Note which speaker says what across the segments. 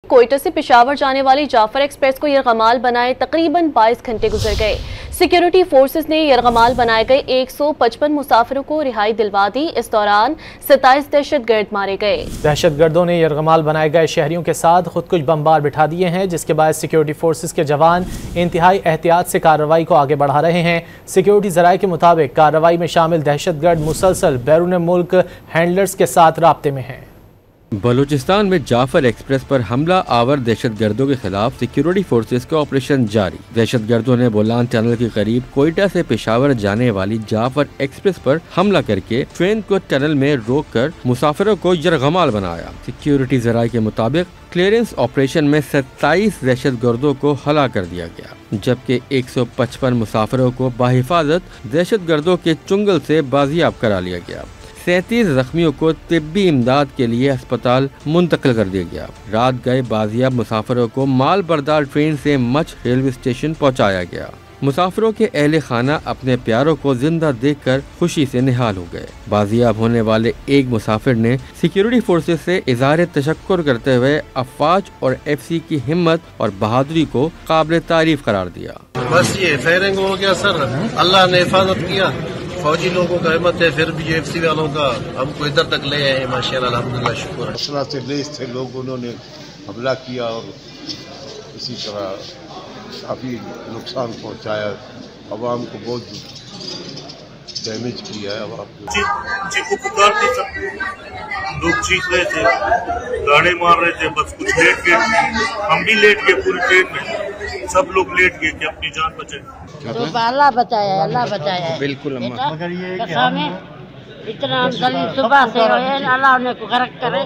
Speaker 1: کوئٹہ سے پشاور جانے والی جعفر ایکسپریس کو یرغمال بنائے تقریباً 22 گھنٹے گزر گئے۔ سیکیورٹی فورسز نے یرغمال بنائے گئے 155 مسافروں کو رہائی دلوا دی۔ اس دوران 27 دہشت گرد مارے گئے۔
Speaker 2: دہشت گردوں نے یرغمال بنائے گئے شہریوں کے ساتھ خود کش بمبار بٹھا دیے ہیں، جس کے بعد سیکیورٹی فورسز کے جوان انتہائی احتیاط سے کارروائی کو آگے بڑھا رہے ہیں۔ سیکیورٹی ذرائع کے مطابق کارروائی میں شامل دہشت گرد مسلسل بیرون ملک ہینڈلرز کے ساتھ رابطے میں ہیں۔
Speaker 3: بلوچستان میں جعفر ایکسپریس پر حملہ آور دہشت گردوں کے خلاف سیکیورٹی فورسز کا آپریشن جاری۔ دہشت گردوں نے بولان ٹنل کے قریب کوئٹہ سے پشاور جانے والی جعفر ایکسپریس پر حملہ کر کے ٹرین کو ٹنل میں روک کر مسافروں کو یرغمال بنایا۔ سیکیورٹی ذرائع کے مطابق کلیئرنس آپریشن میں 27 دہشت گردوں کو ہلاک کر دیا گیا، جبکہ 155 مسافروں کو بحفاظت دہشت گردوں کے چنگل سے بازیاب کرا لیا گیا۔ 37 زخمیوں کو طبی امداد کے لیے ہسپتال منتقل کر دیا گیا۔ رات گئے بازیاب مسافروں کو مال بردار ٹرین سے مچھ ریلوے اسٹیشن پہنچایا گیا۔ مسافروں کے اہل خانہ اپنے پیاروں کو زندہ دیکھ کر خوشی سے نہال ہو گئے۔ بازیاب ہونے والے ایک مسافر نے سیکیورٹی فورسز سے اظہار تشکر کرتے ہوئے افواج اور ایف سی کی ہمت اور بہادری کو قابل تعریف قرار دیا۔
Speaker 4: بس یہ فائرنگ ہو گیا سر، اللہ نے حفاظت کیا، فوجی لوگوں کا ہمت ہے، پھر بھی جو ایف سی والوں کا ہم کو ادھر تک لے آئے، ماشاءاللہ الحمدللہ شکر ہے۔
Speaker 5: اسلحہ سے لیس تھے لوگ، انہوں نے حملہ کیا اور اسی طرح کافی نقصان پہنچایا، عوام کو بہت ڈیمیج کیا ہے عوام کو۔
Speaker 6: چیخو پکار تھی، سب لوگ چیخ رہے تھے، گاڑے مار رہے تھے، بس کچھ لیٹ گئے، ہم بھی لیٹ گئے پوری ٹرین میں، سب لوگ لیٹ گئے کہ اپنی جان بچائیں۔
Speaker 7: اللہ بچایا، اللہ بچایا۔ بالکل مگر یہ اتنا صبح سے اللہ نے کو غرق کرے،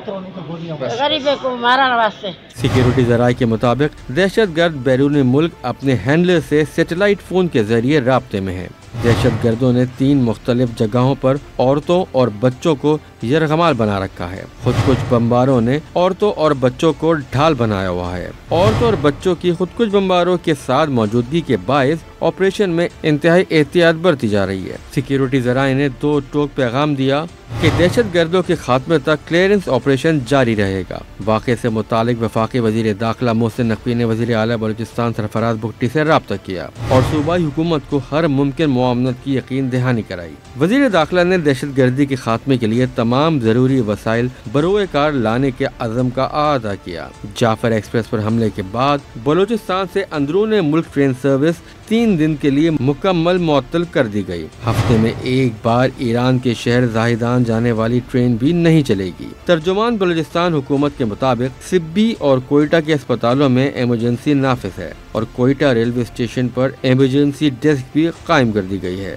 Speaker 7: غریب کو مارا واسطے۔
Speaker 3: سیکیورٹی ذرائع کے مطابق دہشت گرد بیرون ملک اپنے ہینڈلر سے سیٹلائٹ فون کے ذریعے رابطے میں ہیں۔ دہشت گردوں نے 3 مختلف جگہوں پر عورتوں اور بچوں کو یرغمال بنا رکھا ہے۔ خود کش بمباروں نے عورتوں اور بچوں کو ڈھال بنایا ہوا ہے۔ عورتوں اور بچوں کی خود کش بمباروں کے ساتھ موجودگی کے باعث آپریشن میں انتہائی احتیاط برتی جا رہی ہے۔ سیکیورٹی ذرائع نے 2 ٹوک پیغام دیا کہ دہشت گردوں کے خاتمے تک کلیئرنس آپریشن جاری رہے گا۔ واقعے سے متعلق وفاقی وزیر داخلہ محسن نقوی نے وزیر اعلیٰ بلوچستان سرفراز بگٹی سے رابطہ کیا اور صوبائی حکومت کو ہر ممکن معاونت کی یقین دہانی کرائی۔ وزیر داخلہ نے دہشت گردی کے خاتمے کے لیے تمام ضروری وسائل بروئے کار لانے کے عزم کا اعادہ کیا۔ جعفر ایکسپریس پر حملے کے بعد بلوچستان سے اندرون ملک ٹرین سروس 3 دن کے لیے مکمل معطل کر دی گئی۔ ہفتے میں ایک بار ایران کے شہر زاہدان جانے والی ٹرین بھی نہیں چلے گی۔ ترجمان بلوچستان حکومت کے مطابق سبی اور کوئٹہ کے اسپتالوں میں ایمرجنسی نافذ ہے اور کوئٹہ ریلوے اسٹیشن پر ایمرجنسی ڈیسک بھی قائم کر دی گئی ہے۔